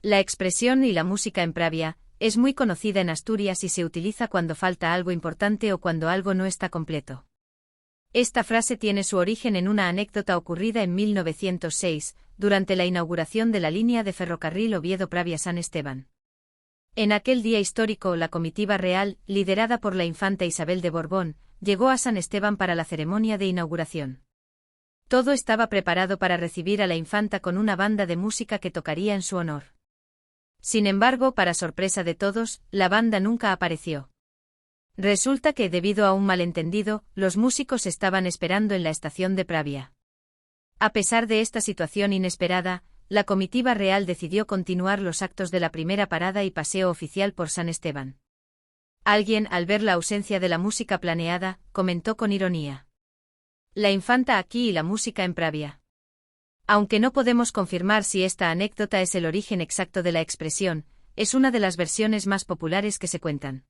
La expresión y la música en Pravia es muy conocida en Asturias y se utiliza cuando falta algo importante o cuando algo no está completo. Esta frase tiene su origen en una anécdota ocurrida en 1906, durante la inauguración de la línea de ferrocarril Oviedo-Pravia-San Esteban. En aquel día histórico, la comitiva real, liderada por la infanta Isabel de Borbón, llegó a San Esteban para la ceremonia de inauguración. Todo estaba preparado para recibir a la infanta con una banda de música que tocaría en su honor. Sin embargo, para sorpresa de todos, la banda nunca apareció. Resulta que, debido a un malentendido, los músicos estaban esperando en la estación de Pravia. A pesar de esta situación inesperada, la comitiva real decidió continuar los actos de la primera parada y paseo oficial por San Esteban. Alguien, al ver la ausencia de la música planeada, comentó con ironía: "La infanta aquí y la música en Pravia". Aunque no podemos confirmar si esta anécdota es el origen exacto de la expresión, es una de las versiones más populares que se cuentan.